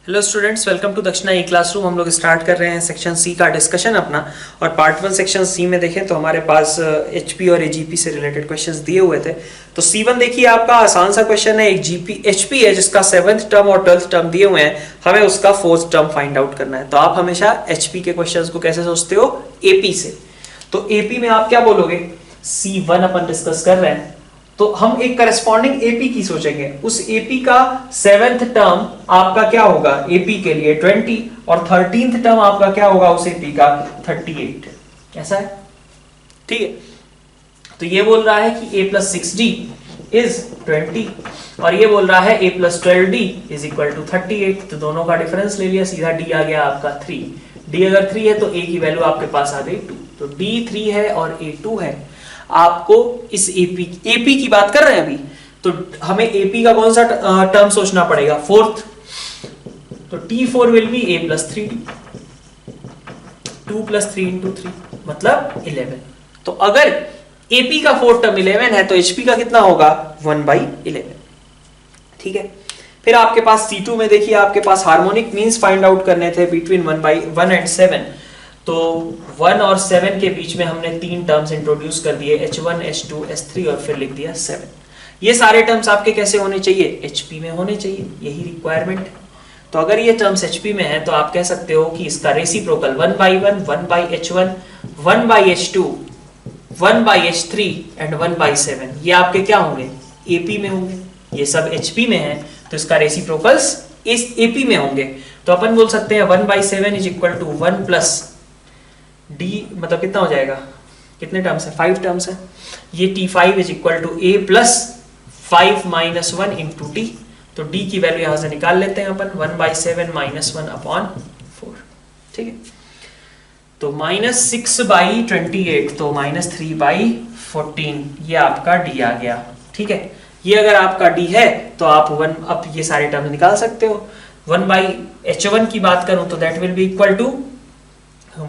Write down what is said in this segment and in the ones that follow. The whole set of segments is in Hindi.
हेलो स्टूडेंट्स, वेलकम टू दक्षिणा ई क्लासरूम। हम लोग स्टार्ट कर रहे हैं सेक्शन सी का डिस्कशन अपना। और पार्ट वन सेक्शन सी में देखें तो हमारे पास एचपी और एजीपी से रिलेटेड क्वेश्चंस दिए हुए थे। तो सी1 देखिए, आपका आसान सा क्वेश्चन है। एक जीपी एचपी है जिसका 7th टर्म और 12th टर्म दिए हुए हैं, हमें उसका 4th टर्म फाइंड आउट करना है। तो आप हमेशा एचपी के क्वेश्चंस को कैसे सोचते हो? एपी से। तो एपी में आप क्या बोलोगे? सी1 अपन डिस्कस कर रहे हैं तो हम एक करस्पॉन्डिंग एपी की सोचेंगे। उस एपी का 7th टर्म आपका क्या होगा? एपी के लिए 20 और 13th टर्म आपका क्या होगा उस एपी का? 38। कैसा है? ठीक है। तो ये बोल रहा है कि a प्लस 6d इज 20 और ये बोल रहा है a plus 12d is equal to 38। तो दोनों का डिफरेंस ले लिया, सीधा d आ गया आपका 3। d अगर 3 है तो a की वैल्यू आपके पास आ गई 2। तो d 3 है और a 2 है। आपको इस एपी की बात कर रहे हैं अभी, तो हमें एपी का कौन सा टर्म सोचना पड़ेगा? 4th। तो T4 will be a plus 3d, 2 plus 3 into 3 मतलब 11। तो अगर एपी का 4th टर्म 11 है तो एचपी का कितना होगा? 1/11। ठीक है। फिर आपके पास C2 में देखिए, आपके पास हार्मोनिक मीन्स फाइंड आउट करने थे बिटवीन 1 एंड 7। तो 1 और 7 के बीच में हमने 3 टर्म्स इंट्रोड्यूस कर दिए, H1, H2, H3 और फिर लिख दिया 7। ये सारे टर्म्स आपके कैसे होने चाहिए? HP में होने चाहिए, यही रिक्वायरमेंट है। तो अगर ये टर्म्स HP में है तो आप कह सकते हो कि इसका reciprocal 1/1, 1/H1, 1/H2, 1/H3 and 1/7 ये आपके क्या होंगे? AP में होंगे। ये सब HP में है तो इसका रेसिप्रोकल्स इस AP में होंगे। तो अपन बोल सकते हैं 1/7 is equal to 1 plus d, मतलब कितना हो जाएगा? कितने टर्म्स है? 5 टर्म्स है। ये T5 is equal to a plus 5 minus 1 into d. तो d की वैल्यू यहां से निकाल लेते हैं अपन, 1/7 माइनस 1 अपॉन 4। ठीक है। तो -6/28 तो -3/14 ये आपका d आ गया। ठीक है। ये अगर आपका d है तो आप अब ये सारे टर्म निकाल सकते हो। 1/H1 की बात करूं तो that will be equal to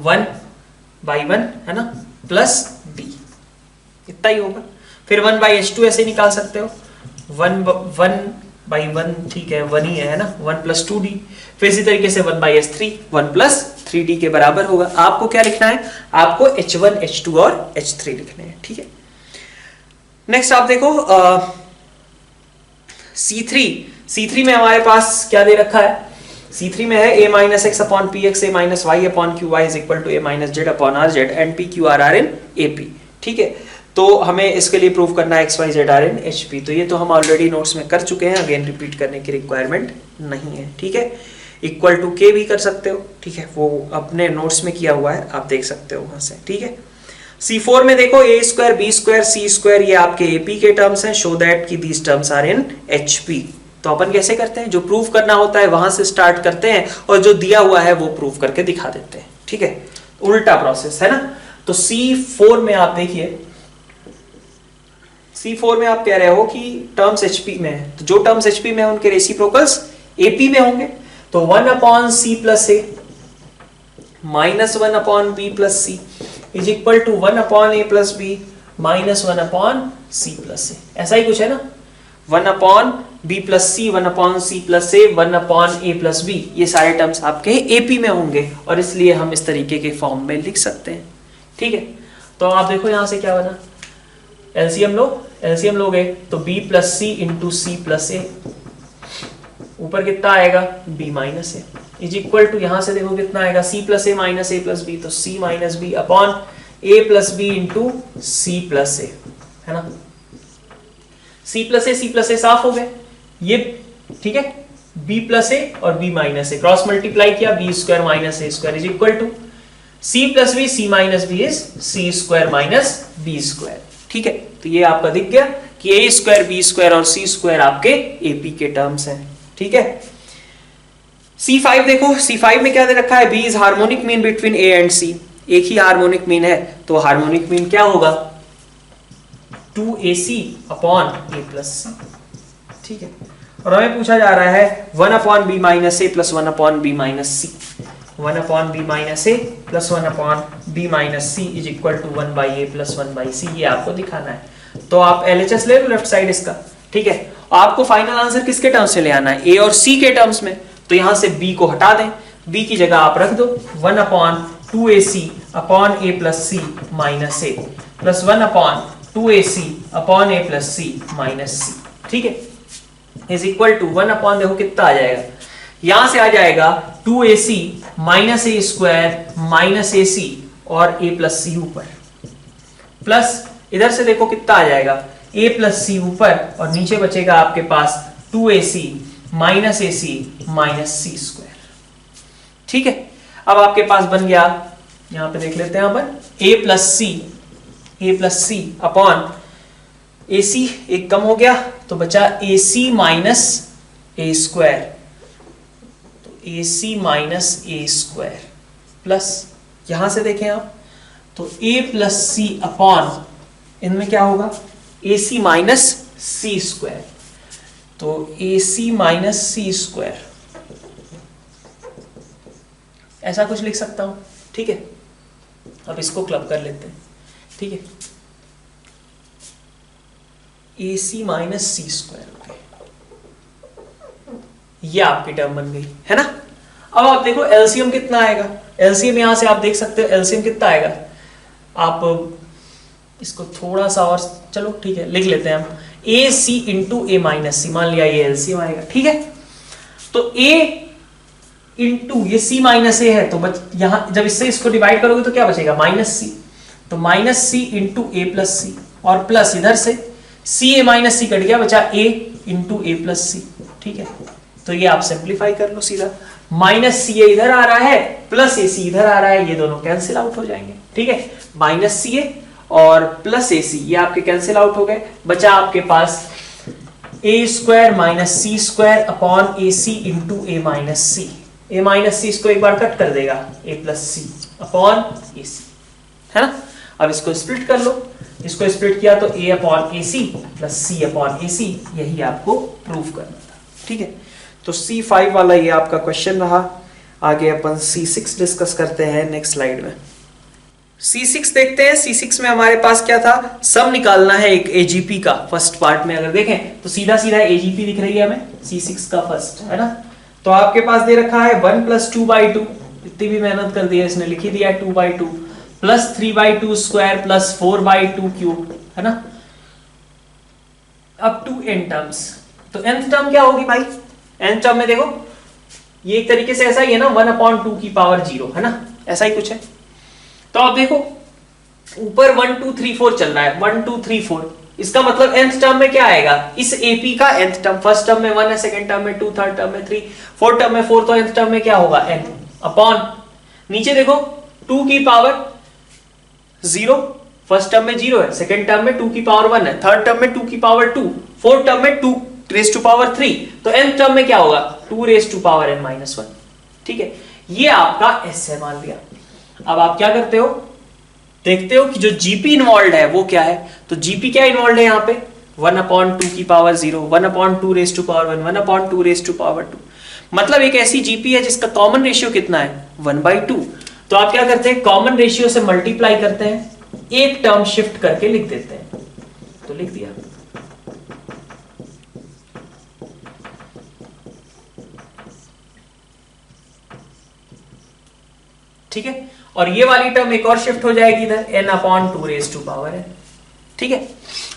1/1 है ना, प्लस d, इतना ही होगा। फिर 1/H2 ऐसे निकाल सकते हो, 1/1, ठीक है, 1 ही है ना, 1 प्लस 2d। फिर इसी तरीके से 1/H3 1 प्लस 3d के बराबर होगा। आपको क्या लिखना है? आपको H1, H2 और H3 लिखने हैं। ठीक है। नेक्स्ट आप देखो C3 में हमारे पास क्या दे रखा है? C3 में है a minus x upon p x, a minus y upon q y is equal to a minus z upon r z and p q r are in AP। ठीक है। तो हमें इसके लिए प्रूव करना है x y z are in HP। तो ये तो हम ऑलरेडी नोट्स में कर चुके हैं, अगेन रिपीट करने की रिक्वायरमेंट नहीं है। ठीक है। इक्वल टू के भी कर सकते हो, ठीक है, वो अपने नोट्स में किया हुआ है, आप देख सकते हो वहां से। ठीक है। C4 में देखो a square b square c square ये आपके AP के टर्म्स हैं। शो दैट कि these terms are in HP। तो अपन कैसे करते हैं? जो प्रूव करना होता है वहां से स्टार्ट करते हैं और जो दिया हुआ है वो प्रूव करके दिखा देते हैं। ठीक है। उल्टा प्रोसेस है ना। तो C4 में आप देखिए, C4 में आप कह रहे हो कि टर्म्स HP में है, तो जो टर्म्स HP में है उनके रेसिप्रोकल्स AP में होंगे। तो 1 upon C plus A minus 1 upon B plus C is equal to 1 upon A plus B minus 1 upon C plus A। ऐसा ही कुछ है ना, 1 upon B plus C, 1 upon C plus A, 1 upon A plus B, ये सारे टर्म्स आपके AP में होंगे और इसलिए हम इस तरीके के फॉर्म में लिख सकते हैं। ठीक है। तो आप देखो यहां से क्या बना, एलसीएम लोगे तो B plus C into C plus A, ऊपर कितना आएगा? B minus A is equal to, यहां से देखो कितना आएगा? C plus A minus A plus B, तो C minus B upon A plus B into C plus A, है ना। C प्लस A साफ हो गए ये। ठीक है। B प्लस A और B minus A cross multiply किया, B square minus A square is equal to C plus B, C minus B is C square minus B square. ठीक है। तो ये आपका दिख गया कि A स्क्वायर, B स्क्वायर और C स्क्वायर आपके AP के टर्म्स हैं। ठीक है। C5 देखो, C5 में क्या दे रखा है? B is harmonic mean between A and C। एक ही हार्मोनिक मीन है तो हार्मोनिक मीन क्या होगा? 2AC upon A plus C। ठीक है। और हमें पूछा जा रहा है 1 upon B minus A plus 1 upon B minus C। 1 upon B minus A plus 1 upon B minus C is equal to 1/A plus 1/C। ये आपको दिखाना है। तो आप LHS ले लो लेफ्ट साइड इसका। ठीक है। आपको फाइनल आंसर किसके टर्म्स से ले आना है? A और C के टर्म्स में। तो यहां से b को हटा दें, b की जगह आप रख दो 1/2ac upon a plus C minus A plus 1/2ac upon a plus C minus C, ठीक है, इज इक्वल टू 1 अपॉन, देखो कितना आ जाएगा, यहां से आ जाएगा 2ac माइनस ए स्क्वायर माइनस ए सी और a प्लस सी ऊपर, प्लस इधर से देखो कितना आ जाएगा, a प्लस सी ऊपर और नीचे बचेगा आपके पास 2ac माइनस ए सी माइनस सी स्क्वायर, ठीक है। अब आपके पास बन गया, यहां पे देख लेते हैं अपन, a plus C upon A सी, एक कम हो गया तो बचा ए सी माइनस ए स्क्वायर, तो ए सी माइनस ए स्क्वायर प्लस, यहां से देखें आप तो a प्लस सी अपॉन, इनमें क्या होगा, ए सी माइनस सी स्क्वायर, तो ए सी माइनस सी स्क्वायर, ऐसा कुछ लिख सकता हूं, ठीक है। अब इसको क्लब कर लेते हैं, ठीक है, ए सी माइनस सी स्क्वायर, ये आपकी टर्म बन गई है ना। अब आप देखो एलसीएम कितना आएगा, एलसीएम यहां से आप देख सकते हो एलसीएम कितना आएगा, आप इसको थोड़ा सा और, चलो ठीक है लिख लेते हैं हम, ए सी इंटू ए माइनस सी, मान लिया ये एलसीएम आएगा, ठीक है। तो ए इंटू ये सी माइनस ए है, तो यहां जब इससे इसको डिवाइड करोगे तो क्या बचेगा, माइनस सी, तो माइनस सी इंटू ए प्लस सी और प्लस इधर से सी ए माइनस सी कट गया, बचा ए इंटू ए प्लस सी, ठीक है। तो ये आप सिंप्लीफाई कर लो सीधा, माइनस सी ए इधर आ रहा है प्लस ए सी इधर आ रहा है, ये दोनों कैंसिल आउट हो जाएंगे, ठीक है, माइनस सी ए और प्लस ए सी ये आपके कैंसिल आउट हो गए, बचा आपके पास ए square minus C square upon A C into A minus C, A minus सी इसको एक बार कट कर देगा, ए प्लस सी अपॉन ए सी, है ना। अब इसको स्प्लिट कर लो, इसको स्प्लिट किया तो a upon A C plus C upon A C, यही आपको प्रूव करना था, ठीक है। तो C5 वाला ये आपका क्वेश्चन रहा। आगे अपन C6 डिस्कस करते हैं नेक्स्ट स्लाइड में। C6 देखते हैं। C6 में हमारे पास क्या था, सम निकालना है एक AGP का। फर्स्ट पार्ट में अगर देखें तो सीधा सीधा AGP दिख रही है हमें C6 का फर्स्ट, है ना। तो आपके पास दे रखा है 1 + 2/2, इतनी भी मेहनत कर दी है इसने, लिख ही दिया 2/2 प्लस 3/2 स्क्वायर प्लस 4/2 क्यूब, है ना, अप टू n टर्म्स। तो nth टर्म क्या होगी भाई, nth टर्म में देखो ये एक तरीके से ऐसा ही है ना, 1/2 की पावर 0, है ना, ऐसा ही कुछ है। तो आप देखो ऊपर 1 2 3 4 चल रहा है, 1 2 3 4, इसका मतलब nth टर्म में क्या आएगा, इस AP का nth टर्म, फर्स्ट टर्म में 1 है, सेकंड टर्म में 2, थर्ड टर्म में 3, फोर्थ टर्म में 4, तो nth टर्म में क्या होगा n अपॉन, नीचे देखो 2 की पावर 0, फर्स्ट टर्म में 0 है, सेकंड टर्म में 2 की पावर 1 है, थर्ड टर्म में 2 की पावर 2, फोर्थ टर्म में 2 रेज़ टू पावर 3, तो nth टर्म में क्या होगा 2 रेज़ टू पावर n-1, ठीक है। ये आपका s है मान लिया। अब आप क्या करते हो, देखते हो कि जो जीपी इन्वॉल्व है वो क्या है। तो जीपी क्या इन्वॉल्व है यहाँ पे, 1/2 की power 0, 1/2 raise to power 1, 1/2 raise to power 2, मतलब एक ऐसी जीपी है जिसका कॉमन रेशियो कितना है 1/2। तो आप क्या करते हैं, कॉमन रेशियो से मल्टीप्लाई करते हैं, एक टर्म शिफ्ट करके लिख देते हैं, तो लिख दिया। ठीक है, और ये वाली टर्म एक और शिफ्ट हो जाएगी इधर, n/2 rays to power n, ठीक है।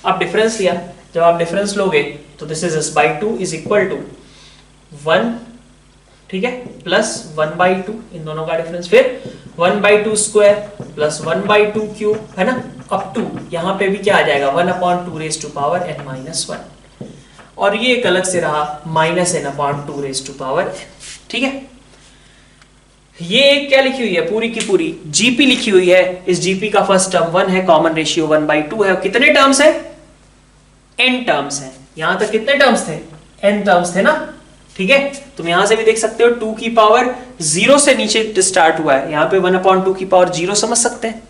अब डिफरेंस लिया, जब आप डिफरेंस लोगे तो this is s/2 is equal to 1, ठीक है, प्लस 1/2, इन दोनों का डिफरेंस, फिर 1/2 स्क्वायर प्लस 1/2 क्यूब, है ना, अप टू यहां पे भी क्या आ जाएगा 1/2 रेज़ टू पावर n-1, और ये एक अलग से रहा -n/2 rays to power n, ठीक है। ये क्या लिखी हुई है, पूरी की पूरी जीपी लिखी हुई है। इस जीपी का फर्स्ट टर्म 1 है, कॉमन रेशियो 1/2 है, और कितने टर्म्स है, n टर्म्स है। यहां तक कितने टर्म्स थे, n टर्म्स थे ना, ठीक है। तुम यहां से भी देख सकते हो 2 की पावर 0 से नीचे स्टार्ट हुआ है, यहां पे 1/2 की पावर 0 समझ सकते हैं।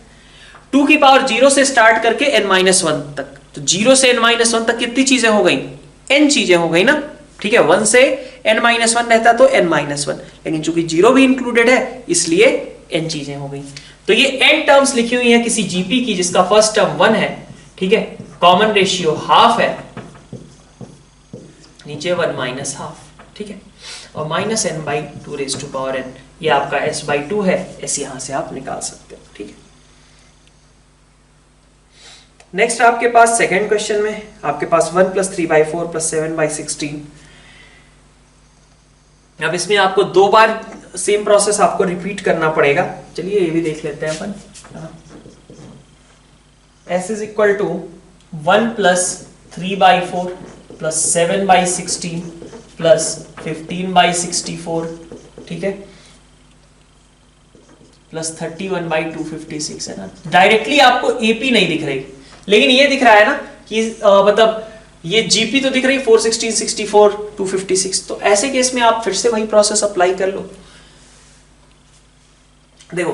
2 की पावर 0 से स्टार्ट करके n-1 तक, तो 0 से n-1 तक कितनी चीजें हो गई, n चीजें हो गई ना, ठीक है। 1 से n-1 रहता तो n-1, लेकिन चूंकि 0 भी इंक्लूडेड है इसलिए n चीजें हो गई। तो ये n टर्म्स लिखी हुई है किसी जीपी की जिसका फर्स्ट टर्म 1 है, ठीक है, कॉमन रेशियो हाफ है, नीचे 1 - हाफ, ठीक है। और minus n by 2 raise to power n, ये आपका s बाई 2 है, s यहाँ से आप निकाल सकते हो। ठीक है, नेक्स्ट आपके पास सेकेंड क्वेश्चन में आपके पास 1 प्लस 3/4 प्लस 7/16। अब इसमें आपको 2 बार सेम प्रोसेस आपको रिपीट करना पड़ेगा। चलिए ये भी देख लेते हैं अपन। s is equal to 1 plus 3/4 plus 7/16 plus 15/64, ठीक है, प्लस 31/256 है ना। डायरेक्टली आपको एपी नहीं दिख रही, लेकिन ये दिख रहा है ना कि मतलब ये जीपी तो दिख रही 416, 64, 256। तो ऐसे केस में आप फिर से वही प्रोसेस अप्लाई कर लो। देखो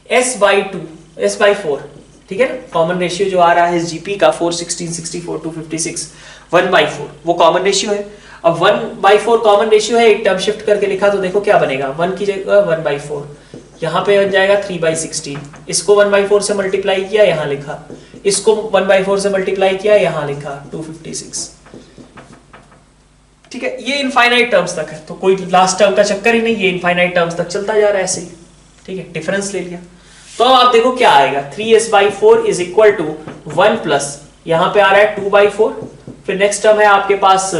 s/4, ठीक है ना, कॉमन रेशियो जो आ रहा है जीपी का 416, 64, 256, 1/4 वो कॉमन रेशियो है। अब 1/4 कॉमन रेशियो है, एक टर्म शिफ्ट करके लिखा तो देखो क्या बनेगा, 1 की जगह 1/4, यहाँ पे बन जाएगा 3/16, इसको 1/4 से मल्टीप्लाई किया यहाँ लिखा, इसको 1/4 से मल्टीप्लाई किया यहाँ लिखा 256। ठीक है, ये इनफाइनाइट टर्म्स तक है, तो कोई लास्ट टर्म का चक्कर ही नहीं, ये इनफाइनाइट टर्म्स तक चलता जा रहा है ऐसे ही। ठीक है, डिफरेंस ले लिया। तो अब आप देखो क्या आएगा, 3s/4 is equal to 1 plus यहाँ पे आ रहा है 2/4, फिर नेक्स्ट टर्म है आपके पास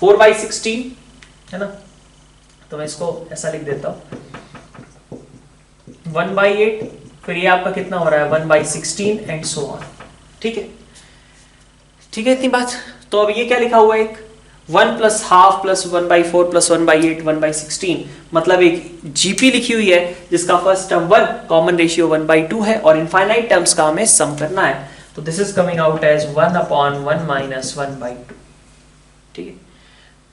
4/16, है ना, तो मैं इसको ऐसा लिख देता हूं 1/8, फिर ये आपका कितना हो रहा है 1/16 एंड सो ऑन। ठीक है, ठीक है, इतनी बात। तो अब ये क्या लिखा हुआ है, एक 1 प्लस हाफ प्लस 1/4 प्लस 1/8 1/16, मतलब एक जीपी लिखी हुई है जिसका फर्स्ट टर्म 1, कॉमन रेशियो 1/2 है और इनफाइनाइट टर्म्स का हमें सम करना है। तो this is coming out as 1/1 minus 1/2। ठीक है,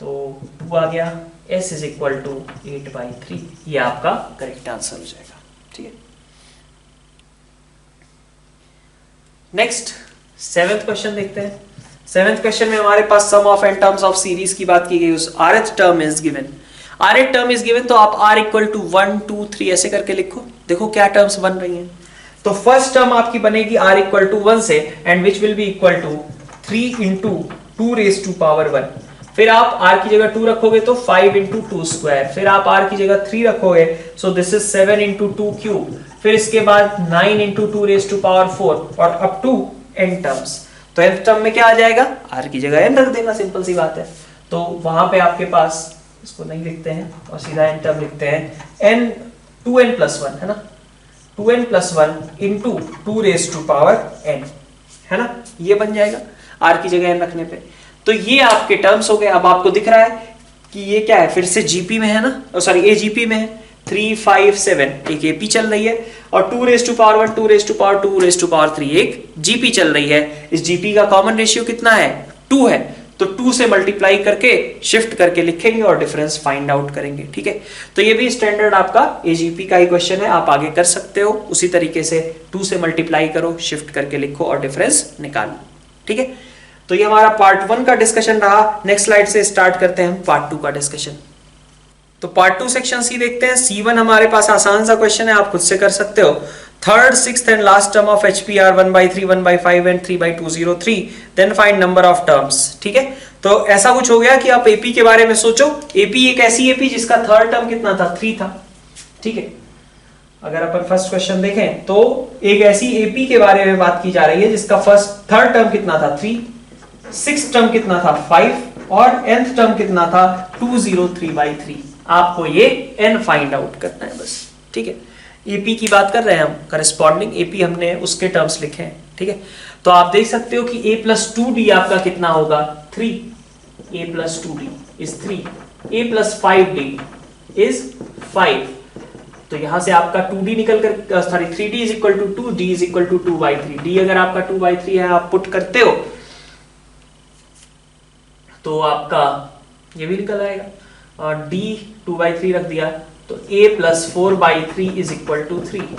तो 2 आ गया, s इज इक्वल टू 8/3, ये आपका करेक्ट आंसर हो जाएगा। ठीक है, नेक्स्ट 7th क्वेश्चन देखते हैं। 7th क्वेश्चन में हमारे पास sum of n terms of series की बात की गई, उस rth term is given, rth term is given, तो आप r इक्वल टू 1 2 3 ऐसे करके लिखो। देखो क्या टर्म्स बन रही हैं, तो फर्स्ट टर्म आपकी बनेगी r इक्वल टू 1 से, and which will be equal to 3 into 2 raise to power 1, फिर आप r की जगह 2 रखोगे तो 5 इंटू 2 स्क्वायर, फिर आप r की जगह 3 रखोगे, सो दिस इज 7 इंटू 2 क्यूब, फिर इसके बाद 9 इंटू 2 रेज टू पावर 4 और अप टू n टर्म्स। तो nth टर्म में क्या आ जाएगा, r की जगह n रख देना, सिंपल सी बात है। तो वहां पे आपके पास, इसको नहीं लिखते हैं और सीधा n टर्म लिखते हैं, n 2n प्लस 1 है ना, 2n plus 1 into 2 raise to power n, है ना, ये बन जाएगा r की जगह n रखने पे। तो ये आपके टर्म्स हो गए। अब आपको दिख रहा है कि ये क्या है, फिर से जीपी में है ना, सॉरी एजीपी में है, 3 5 7 एक एपी चल रही है, और 2 raise to power 1 2 raise to power 2 raise to power 3 एक जीपी चल रही है। इस जीपी का कॉमन रेशियो कितना है, 2 है, तो 2 से मल्टीप्लाई करके शिफ्ट करके लिखेंगे और डिफरेंस फाइंड आउट करेंगे। ठीक है, तो ये भी स्टैंडर्ड आपका एजीपी का ही क्वेश्चन है, आप आगे कर सकते हो उसी तरीके से, 2 से मल्टीप्लाई करो, शिफ्ट करके लिखो और डिफरेंस निकालो। ठीक है, तो ये हमारा पार्ट 1 का डिस्कशन रहा। नेक्स्ट स्लाइड से स्टार्ट करते हैं हम पार्ट 2 का डिस्कशन। तो पार्ट 2 सेक्शन सी देखते हैं। C1 हमारे पास आसान सा क्वेश्चन है, आप खुद से कर सकते हो। Third sixth and last term of HPR 1/3 1/5 and 3/203, then find number of terms. ठीक है, तो ऐसा कुछ हो गया कि आप एपी के बारे में सोचो। एपी एक ऐसी एपी जिसका थर्ड टर्म कितना था, 3 था। ठीक है, अगर अपन फर्स्ट क्वेश्चन देखें तो एक ऐसी एपी के बारे में बात की जा रही है जिसका थर्ड टर्म कितना था, 3, सिक्स्थ टर्म कितना था, 5 और nth टर्म कितना था, 203/3। आपको ये n फाइंड आउट करना है बस। ठीक है, एपी की बात कर रहे हैं हम, करस्पॉन्डिंग एपी हमने उसके टर्म्स लिखे हैं। ठीक है, तो आप देख सकते हो कि a प्लस 2d आपका कितना होगा, 3, a plus 2d is 3, a plus 5d is 5। तो यहां से आपका 2d निकल कर, sorry 3d is equal to 2, d is equal to 2/3। d अगर आपका 2/3 है, आप पुट करते हो तो आपका ये भी निकल आएगा, और d 2/3 रख दिया तो a plus 4/3 is equal to 3।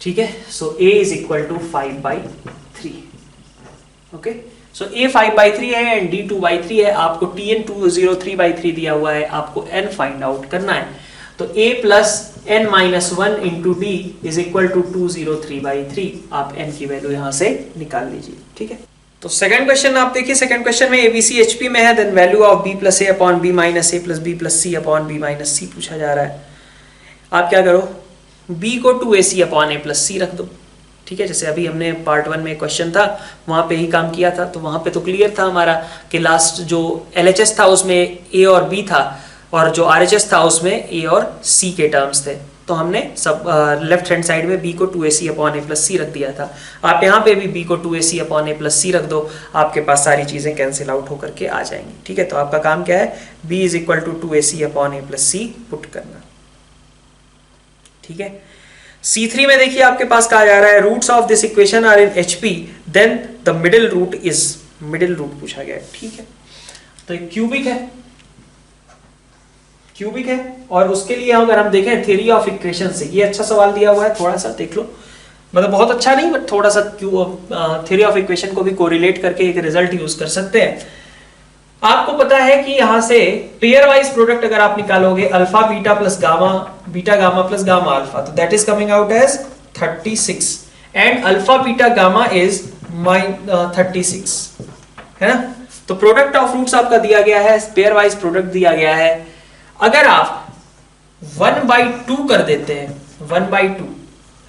ठीक है, so a is equal to 5/3। Okay, so a 5/3 है एंड d 2/3 है। आपको tn 203/3 दिया हुआ है, आपको n फाइंड आउट करना है। तो a plus n minus 1 into d is equal to 203/3। आप n की वैल्यू यहां से निकाल लीजिए। ठीक है, तो सेकंड क्वेश्चन आप देखिए, सेकंड क्वेश्चन में एबीसी एचपी में है, then value of B plus A upon B minus A plus B plus C upon B minus C पूछा जा रहा है। आप क्या करो, बी को 2ac अपॉन ए प्लस सी रख दो, ठीक है। जैसे अभी हमने पार्ट 1 में क्वेश्चन था वहां पे ही काम किया था, तो वहां पे तो क्लियर था हमारा कि लास्ट जो एलएचएस था उसमें ए और बी था, और जो आरएचएस था उसमें ए और सी के टर्म्स थे। तो हमने सब लेफ्ट हैंड साइड में b को 2ac अपॉन ए प्लस सी रख दिया था। आप यहाँ पे भी b को 2ac अपॉन ए प्लस सी रख दो, आपके पास सारी चीजें कैंसिल आउट होकर के आ जाएंगी, ठीक है। तो आपका काम क्या है, b is equal to 2ac upon A plus C put करना, ठीक है। C3 में देखिए आपके पास कहा जा रहा है roots of this equation are in HP, then the middle root is, middle root पूछा गया है, ठीक है। तो एक क्यूबिक है, क्यूबिक है, और उसके लिए अगर हम देखें थ्योरी ऑफ इक्वेशन से, ये अच्छा सवाल दिया हुआ है, थोड़ा सा देख लो, मतलब बहुत अच्छा नहीं बट थोड़ा सा थ्योरी ऑफ इक्वेशन को भी कोरिलेट करके एक रिजल्ट यूज कर सकते हैं। आपको पता है कि यहां से पेयर वाइज प्रोडक्ट अगर आप निकालोगे alpha beta plus gamma, beta gamma plus gamma alpha, तो that is coming out as 36 and alpha beta gamma is 36, है ना। तो प्रोडक्ट ऑफ रूट्स आपका दिया गया है, पेयर वाइज प्रोडक्ट दिया गया है। अगर आप 1/2 कर देते हैं, 1/2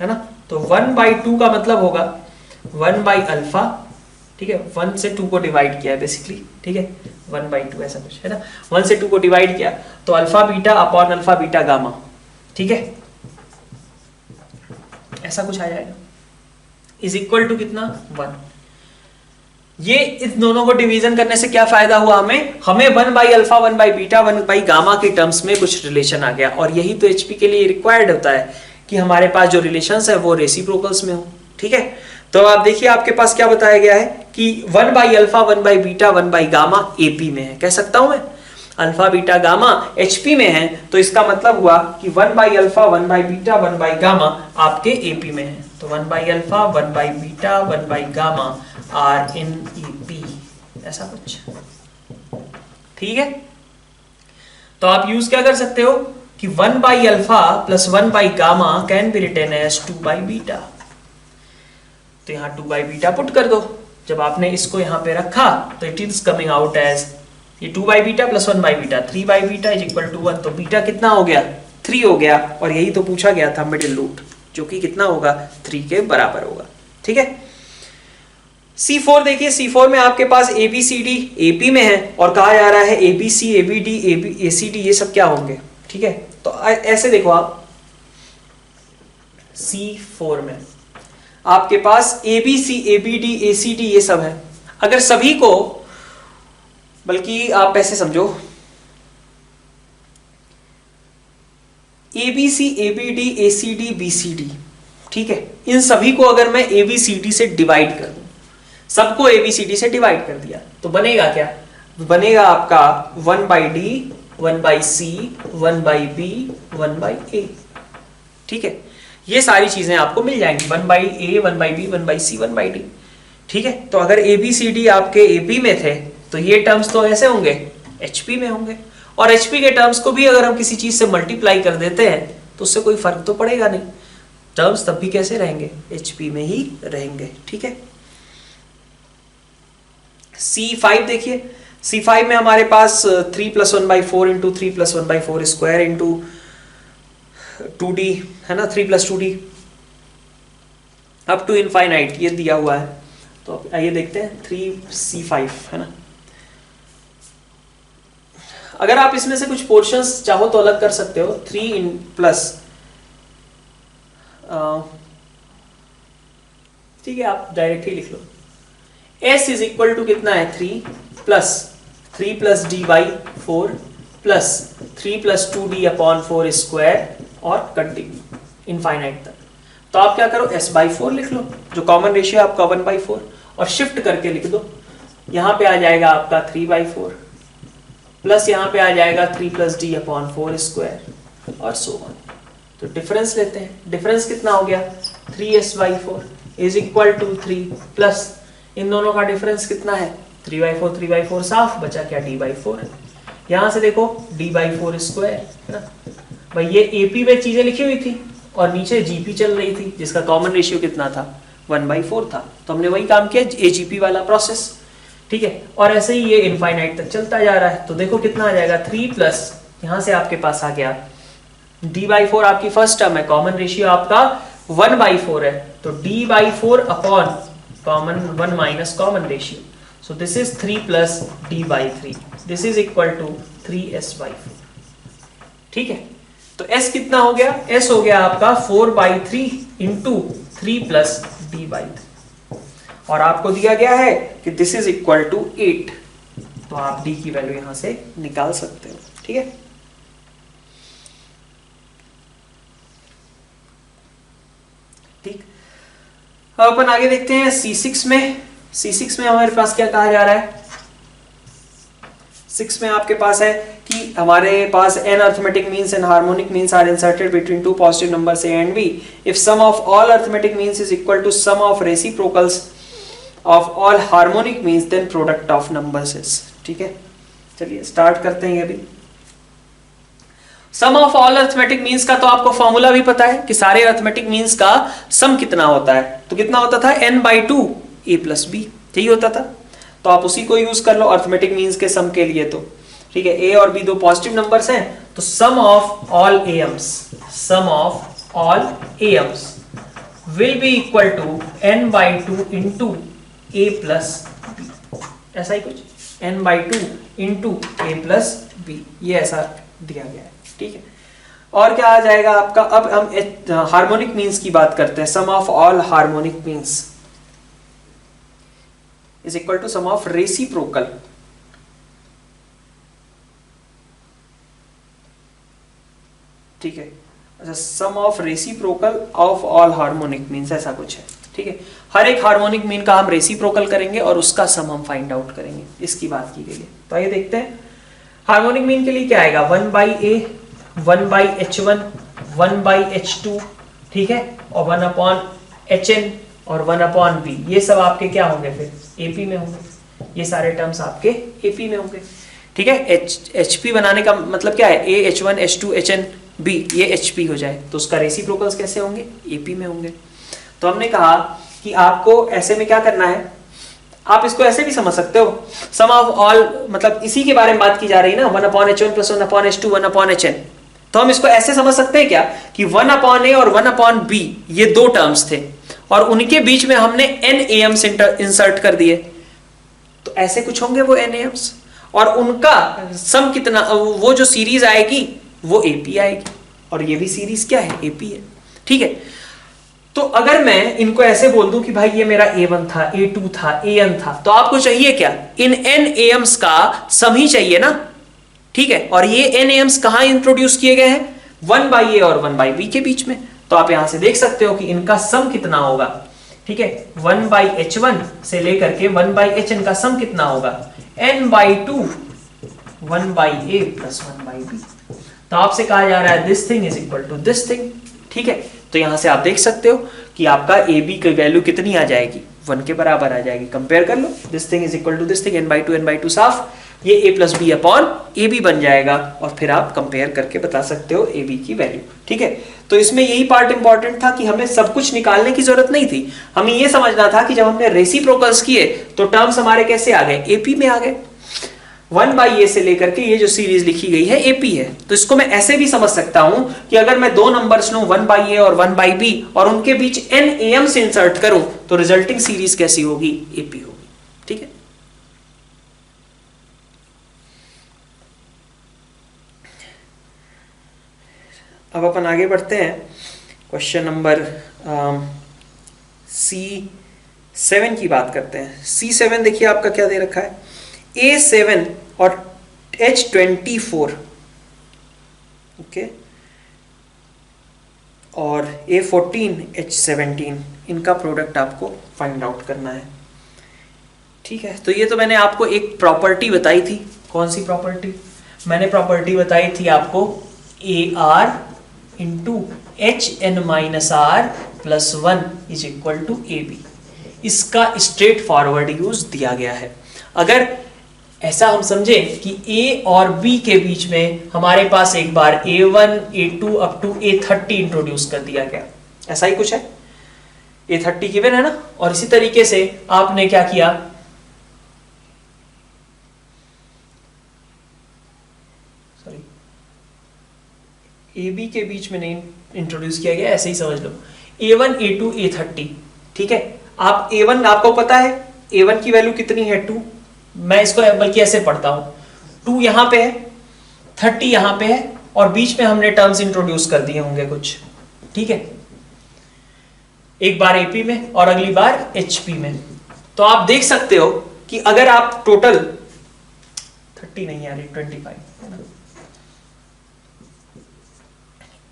है ना, तो 1/2 का मतलब होगा 1/अल्फा, ठीक है। 1 से 2 को डिवाइड किया है बेसिकली, ठीक है, 1/2 ऐसा कुछ है ना, 1 से 2 को डिवाइड किया तो alpha beta upon alpha beta gamma, ठीक है, ऐसा कुछ आ जाएगा, इज इक्वल टू कितना 1। ये इस दोनों को डिवीजन करने से क्या फायदा हुआ हमें 1/अल्फा 1/बीटा 1/गामा के टर्म्स में कुछ रिलेशन आ गया, और यही तो एचपी के लिए रिक्वायर्ड होता है कि हमारे पास जो रिलेशंस है वो रेसिप्रोकल्स में हो, ठीक है। तो आप देखिए आपके पास क्या बताया गया है कि 1/अल्फा 1/बीटा 1/गामा एपी में है, कह सकता हूं मैं, अल्फा बीटा गामा एचपी में है, तो इसका मतलब हुआ कि 1/अल्फा 1/बीटा 1/गामा आपके एपी में है। तो 1/अल्फा 1/बीटा 1/गामा आर इन ईपी, ऐसा कुछ, ठीक है। तो आप यूज क्या कर सकते हो कि 1/अल्फा प्लस 1/गामा कैन बी रिटन एज 2/बीटा, तो यहां 2/बीटा पुट कर दो। जब आपने इसको यहां पे रखा तो it is coming out as ये 2/बीटा प्लस 1/बीटा 3/बीटा इज इक्वल टू 1, तो बीटा कितना हो गया 3 हो गया, और यही तो पूछा गया था मिडिल रूट, जो कि कितना होगा 3 के बराबर होगा, ठीक है। C4 देखिए, C4 में आपके पास ABCD AP में है, और कहा जा रहा है ABC ABD ACD ये सब क्या होंगे, ठीक है। तो ऐसे देखो आप C4 में आपके पास ABC ABD ACD ये सब है, अगर सभी को, बल्कि आप ऐसे समझो ABC ABD ACD BCD, ठीक है, इन सभी को अगर मैं ABCD से डिवाइड कर दूं, सबको ABCD से डिवाइड कर दिया, तो बनेगा क्या, बनेगा आपका 1/D 1/C 1/B 1/A, ठीक है। ये सारी चीजें आपको मिल जाएंगी 1/A 1/B 1/C 1/D, ठीक है। तो अगर ABCD आपके AP में थे तो ये टर्म्स तो ऐसे होंगे HP में होंगे, और HP के टर्म्स को भी अगर हम किसी चीज से मल्टीप्लाई कर देते हैं तो उससे कोई फर्क तो पड़ेगा नहीं, टर्म्स तब भी कैसे रहेंगे HP में ही रहेंगे, ठीक है। C5 देखिए, C5 में हमारे पास 3 + 1/4 इंटू 3 + 1/4 स्क्वायर इंटू 2D है ना, 3 + 2D अप टू इनफाइनाइट ये दिया हुआ है। तो आइए देखते हैं 3C5 है ना। अगर आप इसमें से कुछ पोर्शंस चाहो तो अलग कर सकते हो, 3 प्लस, ठीक है, आप डायरेक्ट ही लिख लो, S इज इक्वल टू कितना है 3 + D/4 plus 3 + 2D upon 4 square और कंटिन्यू इनफाइनाइट तक। तो आप क्या करो S/4 लिख लो, जो कॉमन रेशियो है आपका 1/4, और शिफ्ट करके लिख दो, यहां पे आ जाएगा आपका 3/4 प्लस यहां पे आ जाएगा 3 + D अपॉन 4 स्क्वायर और सो ऑन। तो डिफरेंस लेते हैं, डिफरेंस कितना हो गया 3S/4 is equal to 3 plus इन दोनों का डिफरेंस कितना है 3/4 साफ बचा क्या D/4, यहां से देखो D/4 स्क्वायर है ना भाई, ये AP में चीजें लिखी हुई थी और नीचे GP चल रही थी जिसका कॉमन रेशियो कितना था 1/4 था, तो हमने वही काम किया, AGP वाला प्रोसेस, ठीक है। और ऐसे ही ये इनफाइनाइट तक चलता जा रहा है, तो देखो कितना आ जाएगा 3 प्लस यहां से आपके पास आ गया d/4, आपकी फर्स्ट टर्म है, कॉमन रेशियो आपका 1/4 है, तो d/4 upon common 1 minus common ratio, so this is 3 plus d/3, this is equal to 3s/4, ठीक है। तो s कितना हो गया, s हो गया आपका 4/3 इंटू 3 प्लस d/3, और आपको दिया गया है कि दिस इज इक्वल टू 8, तो आप d की वैल्यू यहां से निकाल सकते हो, ठीक है। ठीक, अब अपन आगे देखते हैं C6 में। C6 में हमारे पास क्या कहा जा रहा है, 6 में आपके पास है कि हमारे पास n arithmetic means and harmonic means are inserted between two positive numbers a and b if sum of all arithmetic means is equal to sum of reciprocals of all harmonic means then product of numbers is, ठीक है। चलिए स्टार्ट करते हैं। अभी सम ऑफ ऑल अरिथमेटिक मीन्स का तो आपको फॉर्मूला भी पता है कि सारे अरिथमेटिक मीन्स का सम कितना होता है, तो कितना होता था n/2 a + b, यही होता था, तो आप उसी को यूज कर लो अरिथमेटिक मीन्स के सम के लिए, तो ठीक है। a और b दो पॉजिटिव नंबर्स हैं, तो sum of all am's will be equal to n/2 into a + b, ऐसा ही कुछ n/2 इंटू a + b, ये ऐसा दिया गया है, ठीक है। और क्या आ जाएगा आपका, अब हम हार्मोनिक मीन्स की बात करते हैं। Sum of all harmonic means is equal to sum of reciprocal, ठीक है। अच्छा, sum of reciprocal of all harmonic means, ऐसा कुछ है, ठीक है। हर एक हार्मोनिक मीन का हम रेसिप्रोकल करेंगे और उसका सम हम फाइंड आउट करेंगे, इसकी बात की गई है। तो आइए देखते हैं हार्मोनिक मीन के लिए क्या आएगा, 1/a, 1/h1, 1/h2, ठीक है, और 1/hn और 1/b, ये सब आपके क्या होंगे, फिर एपी में होंगे, ये सारे टर्म्स आपके एपी में होंगे, ठीक है। HP बनाने का मतलब क्या है, a, h1, h2, hn, b, ये HP हो जाए, तो उसका रेसिप्रोकल्स कैसे होंगे, एपी में होंगे। तो हमने कहा कि आपको ऐसे में क्या करना है, आप इसको ऐसे भी समझ सकते हो, सम ऑफ ऑल, मतलब इसी के बारे में बात की जा रही है ना, 1/h1 + 1/h2 1/hn, तो हम इसको ऐसे समझ सकते हैं क्या कि 1/a और 1/b ये दो टर्म्स थे और उनके बीच में हमने n am's इंसर्ट कर दिए, तो ऐसे कुछ होंगे वो n am's, और उनका सम कितना, वो जो सीरीज आएगी वो AP आएगी, और ये भी सीरीज क्या है, AP है, ठीक है। तो अगर मैं इनको ऐसे बोल दूं कि भाई ये मेरा A1 था, A2 था, AN था, तो आपको चाहिए क्या, इन n am's का सम ही चाहिए ना, ठीक है। और ये n am's कहां इंट्रोड्यूस किए गए हैं, 1/a और 1/b के बीच में, तो आप यहां से देख सकते हो कि इनका सम कितना होगा, ठीक है। 1/h1 से लेकर के 1/hn का सम कितना होगा, n/2 1/a + 1/b, तो आपसे कहा जा रहा है this thing is equal to this thing, ठीक है। तो यहां से आप देख सकते हो कि आपका AB की वैल्यू कितनी आ जाएगी, 1 के बराबर आ जाएगी। कंपेयर कर लो, this thing is equal to this thing, n/2 साफ, ये a + b अपॉन AB बन जाएगा, और फिर आप कंपेयर करके बता सकते हो AB की वैल्यू, ठीक है। तो इसमें यही पार्ट इंपॉर्टेंट था कि हमें सब कुछ निकालने की जरूरत नहीं थी, हमें ये समझना था कि जब हमने रेसिप्रोकल्स किए तो टर्म्स हमारे कैसे आ गए, AP में आ गए। 1/a से लेकर के ये जो सीरीज लिखी गई है AP है, तो इसको मैं ऐसे भी समझ सकता हूं कि अगर मैं दो नंबर्स लूं 1/a और 1/b और उनके बीच n am's इंसर्ट करूं तो रिजल्टिंग सीरीज कैसी होगी, AP होगी, ठीक है। अब अपन आगे बढ़ते हैं, क्वेश्चन नंबर C7 की बात करते हैं। C7 देखिए आपका क्या दे रखा है, A7 और H24, ओके, और A14 H17, इनका प्रोडक्ट आपको फाइंड आउट करना है, ठीक है। तो ये तो मैंने आपको एक प्रॉपर्टी बताई थी, कौन सी प्रॉपर्टी, मैंने प्रॉपर्टी बताई थी आपको AR into HN - R + 1 is equal to AB, इसका स्ट्रेट फॉरवर्ड यूज दिया गया है। अगर ऐसा हम समझे कि A और B के बीच में हमारे पास एक बार A1 A2 up to A30 introduce कर दिया गया, ऐसा ही कुछ है। A30 गिवन है ना। और इसी तरीके से आपने क्या किया, सॉरी AB के बीच में नहीं इंट्रोड्यूस किया गया, ऐसे ही समझ लो A1 A2 A30, ठीक है। आप A1 आपको पता है A1 की वैल्यू कितनी है 2, मैं इसको बल्कि ऐसे पढ़ता हूं 2 यहां पे है 30 यहां पे है और बीच में हमने टर्म्स इंट्रोड्यूस कर दिए होंगे कुछ, ठीक है। एक बार AP में और अगली बार HP में। तो आप देख सकते हो कि अगर आप टोटल 30 नहीं यार 25 है ना,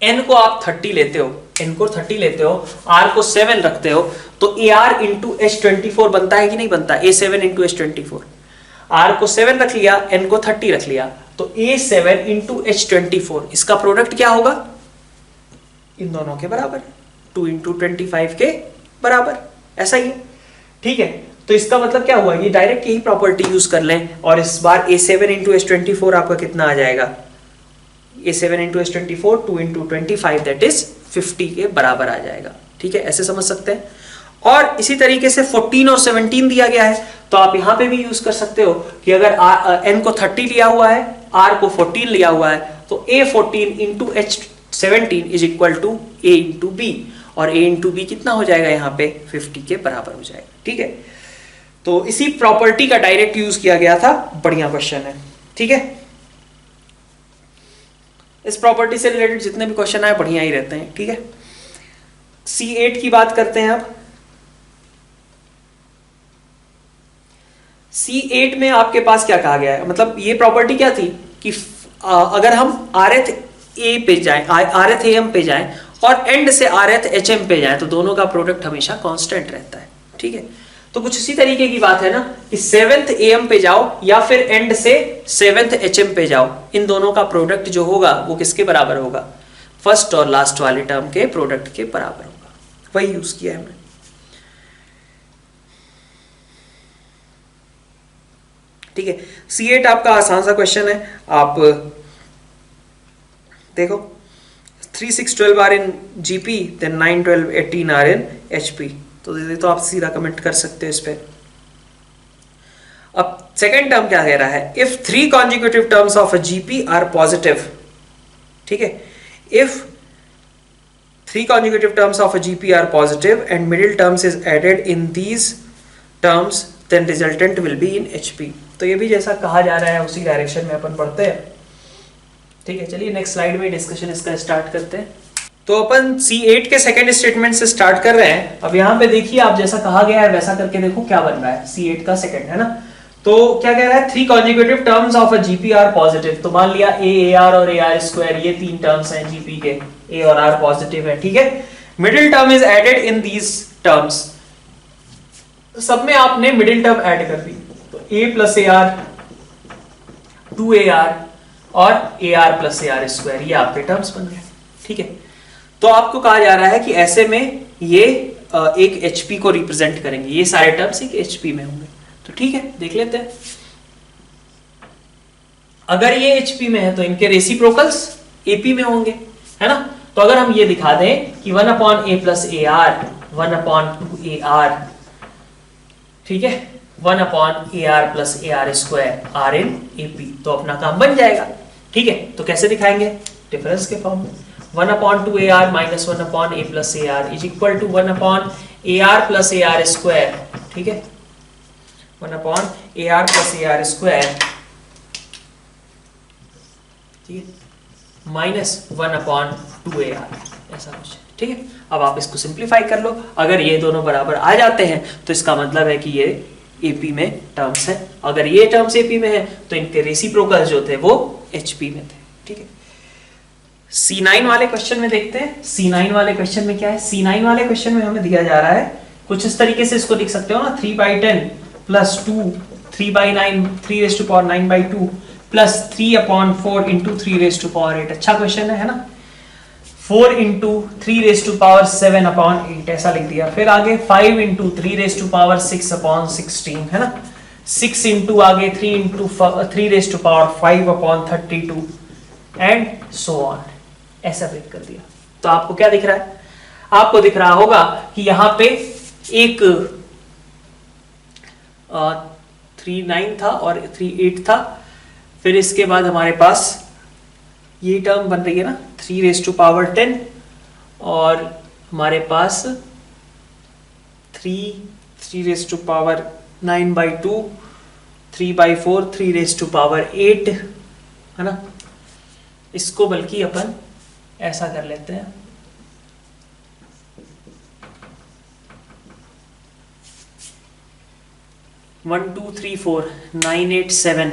N को आप 30 लेते हो, N को 30 लेते हो, R को 7 रखते हो, तो AR इंटू H24 बनता है कि नहीं बनता, A7 इंटू H24। R को 7 रख लिया, N को 30 रख लिया, तो A7 इंटू H24 इसका प्रोडक्ट क्या होगा, इन दोनों के बराबर, 2 इंटू 25 के बराबर, ऐसा ही है, ठीक है। तो इसका मतलब क्या हुआ, ये डायरेक्ट यही प्रॉपर्टी यूज कर लें और इस बार A7 इंटू H24 आपका कितना आ जाएगा, A7 into H24 2 into 25 that is 50 के बराबर आ जाएगा, ठीक है, ऐसे समझ सकते हैं। और इसी तरीके से 14 और 17 दिया गया है, तो आप यहां पे भी यूज कर सकते हो कि अगर N को 30 लिया हुआ है, R को 14 लिया हुआ है, तो A14 into H17 is equal to A into B, और A इंटू B कितना हो जाएगा यहाँ पे 50 के बराबर हो जाएगा, ठीक है। तो इसी प्रॉपर्टी का डायरेक्ट यूज किया गया था, बढ़िया क्वेश्चन है, ठीक है। इस प्रॉपर्टी से रिलेटेड जितने भी क्वेश्चन आए बढ़िया ही रहते हैं, ठीक है। C8 की बात करते हैं अब। C8 में आपके पास क्या कहा गया है, मतलब ये प्रॉपर्टी क्या थी कि अगर हम rth A पे जाएं, rth AM पे जाएं और एंड से rth HM पे जाएं, तो दोनों का प्रोडक्ट हमेशा कांस्टेंट रहता है, ठीक है। तो कुछ इसी तरीके की बात है ना कि 7th AM पे जाओ या फिर एंड से 7th HM पे जाओ, इन दोनों का प्रोडक्ट जो होगा वो किसके बराबर होगा, फर्स्ट और लास्ट वाले टर्म के प्रोडक्ट के बराबर होगा, वही यूज किया है हमने, ठीक है। C8 आपका आसान सा क्वेश्चन है, आप देखो 3, 6, 12 are in GP, then 9, 12, 18 are in HP, तो आप सीधा कमेंट कर सकते हो इस पे। अब सेकेंड टर्म क्या कह रहा है, if 3 consecutive terms of a GP are positive, ठीक है, if 3 consecutive terms of a GP are positive and middle terms is added in these terms, then resultant will be in HP। तो ये भी जैसा कहा जा रहा है उसी डायरेक्शन में अपन पढ़ते हैं, ठीक है। चलिए नेक्स्ट स्लाइड में डिस्कशन इसका स्टार्ट करते हैं। तो अपन C8 के सेकंड स्टेटमेंट से स्टार्ट कर रहे हैं। अब यहाँ पे देखिए, आप जैसा कहा गया है वैसा करके देखो क्या बन रहा है, C8 का सेकंड है ना। तो क्या कह रहा है, 3 consecutive terms of a GP are positive, तो मान लिया A, AR और AR स्क्वायर ये 3 टर्म्स हैं GP के, A और R पॉजिटिव है, ठीक है। Middle term is added in these terms, सब में आपने मिडिल टर्म ऐड कर दी, तो A प्लस AR 2AR और AR प्लस AR स्क्वायर, ये आपके टर्म्स बन गए, ठीक है। तो आपको कहा जा रहा है कि ऐसे में ये एक HP को रिप्रेजेंट करेंगे, ये सारे टर्म्स एक HP में होंगे, तो ठीक है देख लेते हैं। अगर ये HP में है तो इनके रेसिप्रोकल्स AP में होंगे, है ना। तो अगर हम ये दिखा दें कि 1/A प्लस AR 1/2AR, ठीक है, 1/AR plus AR square R इन AP, तो अपना काम बन जाएगा, ठीक है। तो कैसे दिखाएंगे, डिफरेंस के फॉर्म में, 1/2AR minus 1/A plus AR is equal to 1/AR plus AR square, ठीक है, 1/AR प्लस AR स्क्वायर, ठीक है, माइनस 1/2AR, ऐसा कुछ, ठीक है। अब आप इसको सिंप्लीफाई कर लो, अगर ये दोनों बराबर आ जाते हैं तो इसका मतलब है कि ये AP में टर्म्स है, अगर ये टर्म्स AP में है तो इनके रेसिप्रोकल्स जो थे वो HP में थे, ठीक है। C9 वाले क्वेश्चन में देखते हैं। C9 वाले क्वेश्चन में क्या है, C9 वाले क्वेश्चन में हमें दिया जा रहा है कुछ इस तरीके से, इसको लिख सकते हो ना, 3/10 प्लस 2 3/9 3⁻⁹/2 प्लस 3/4 इंटू 3⁻⁸ अच्छा क्वेश्चन है ना। 4 इंटू 3⁻⁷/8 ऐसा लिख दिया, फिर आगे 5 इंटू 3⁻�6/16 है ना, 6 इंटू आगे 3 इंटू 3⁵/5/32 एंड सो ऑन, ऐसा ब्रेक कर दिया। तो आपको क्या दिख रहा है, आपको दिख रहा होगा कि यहां पे एक 3/9 था और 3/8 था, फिर इसके बाद हमारे पास ये टर्म बन रही है ना 3⁻10 और हमारे पास 3⁻9/2, 3/4, 3⁻8 है ना। इसको बल्कि अपन ऐसा कर लेते हैं, वन टू थ्री फोर 9 8 7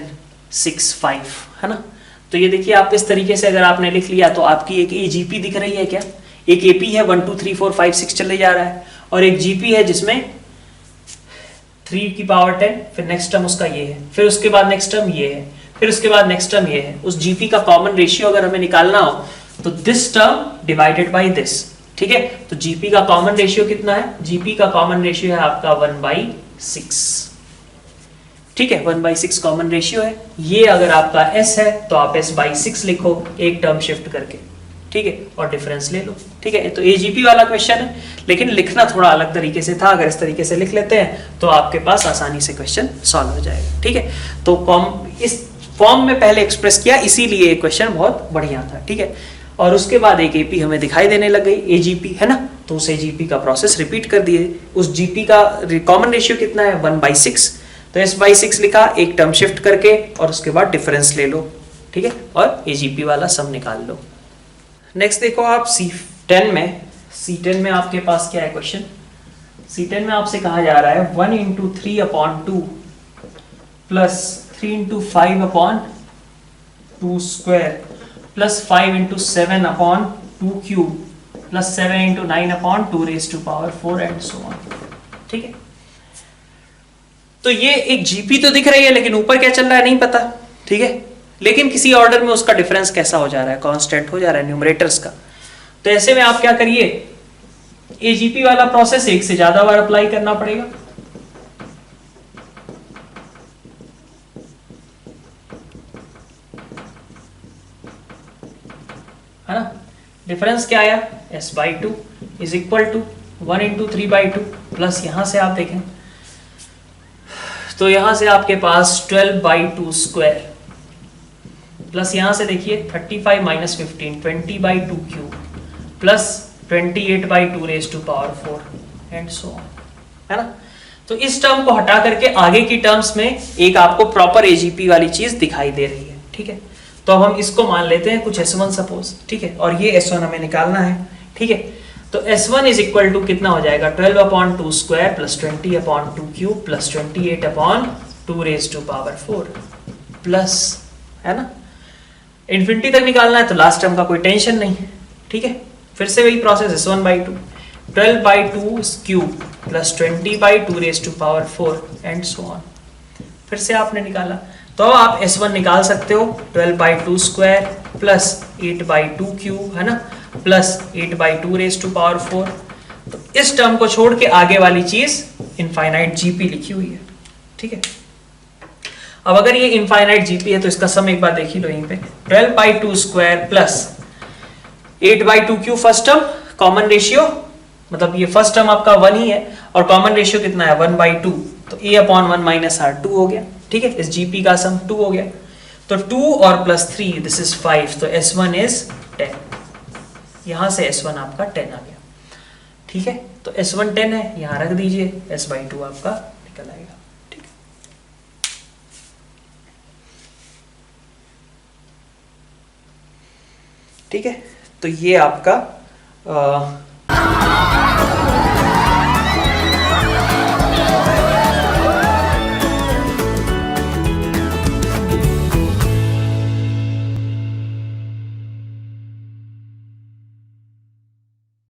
6 5 है ना। तो ये देखिए आप इस तरीके से अगर आपने लिख लिया तो आपकी एक एजीपी दिख रही है क्या, एक एपी है 1 2 3 4 5 6 चले जा रहा है, और एक जीपी है जिसमें 3⁻10, फिर नेक्स्ट टर्म उसका ये है, फिर उसके बाद नेक्स्ट टर्म ये है, फिर उसके बाद नेक्स्ट टर्म ये है। उस जीपी का कॉमन रेशियो अगर हमें निकालना हो तो this term divided by this, ठीक है। तो जीपी का कॉमन रेशियो कितना है, जीपी का कॉमन रेशियो है आपका 1/6, ठीक है, 1/6 कॉमन रेशियो है। ये अगर आपका s है तो आप s/6 लिखो एक टर्म शिफ्ट करके, ठीक है, और डिफरेंस ले लो, ठीक है। तो एजीपी वाला क्वेश्चन है, लेकिन लिखना थोड़ा अलग तरीके से था। अगर इस तरीके से लिख लेते हैं तो आपके पास आसानी से क्वेश्चन सॉल्व हो जाएगा, ठीक है। तो इस फॉर्म में पहले एक्सप्रेस किया, इसीलिए क्वेश्चन बहुत बढ़िया था, ठीक है। और उसके बाद एक एपी हमें दिखाई देने लग गई, एजीपी है ना, तो उस एजीपी का प्रोसेस रिपीट कर दिए। उस जीपी का कॉमन रेशियो कितना है 1/6, तो s/6 लिखा एक टर्म शिफ्ट करके और उसके बाद डिफरेंस ले लो, ठीक है, और एजीपी वाला सम निकाल लो। नेक्स्ट देखो आप C10 में, C10 में आपके पास क्या है क्वेश्चन, C10 में आपसे कहा जा रहा है 1 × 3/2 plus 3 × 5/2 square plus 5 × 7/2 cube plus 7 × 9/2⁴ and so on, ठीक है। तो ये एक जीपी तो दिख रही है, लेकिन ऊपर क्या चल रहा है नहीं पता, ठीक है। लेकिन किसी ऑर्डर में उसका डिफरेंस कैसा हो जा रहा है, कांस्टेंट हो जा रहा है न्यूमरेटर्स का। तो ऐसे में आप क्या करिए, एजीपी वाला प्रोसेस एक से ज्यादा बार अप्लाई करना पड़ेगा, है ना। डिफरेंस क्या आया, s/2 is equal to 1 × 3/2 plus यहां से आप देखें तो यहां से आपके पास 12/2 स्क्वायर प्लस यहां से देखिए 35 - 15 20/2 cube plus 28/2⁴ and so on, है ना। तो इस टर्म को हटा करके आगे की टर्म्स में एक आपको प्रॉपर एजीपी वाली चीज दिखाई दे रही है, ठीक है। तो अब हम इसको मान लेते हैं कुछ s1 सपोज, ठीक है, और ये s1 हमें निकालना है, ठीक है। तो s1 इज इक्वल टू कितना हो जाएगा 12/2 square plus 20/2 cube plus 28/2⁴ plus, है ना, इन्फिनिटी तक निकालना है तो लास्ट टर्म का कोई टेंशन नहीं, ठीक है। फिर से वही process s1/2 12/2 cube plus 20/2⁴ and so on, फिर से आपने निकाला। तो अब आप s1 निकाल सकते हो 12/2 स्क्वायर प्लस 8/2 क्यूब, है ना, प्लस 8/2⁴। तो इस टर्म को छोड़ के आगे वाली चीज इनफाइनाइट जीपी लिखी हुई है, ठीक है। अब अगर ये इनफाइनाइट जीपी है तो इसका सम एक बार देख ही लो यहीं पे, 12/2 square plus 8/2 cube first term, common ratio मतलब ये फर्स्ट टर्म आपका 1 ही है और कॉमन रेशियो कितना है 1/2, तो a/1 - r 2 हो गया, ठीक है। इस जीपी का सम 2 हो गया, तो 2 और प्लस 3 दिस इज 5, तो s1 इज 10, यहां से s1 आपका 10 आ गया, ठीक है। तो s1 10 है, यहां रख दीजिए, s/2 आपका निकल आएगा, ठीक है। ठीक है, तो ये आपका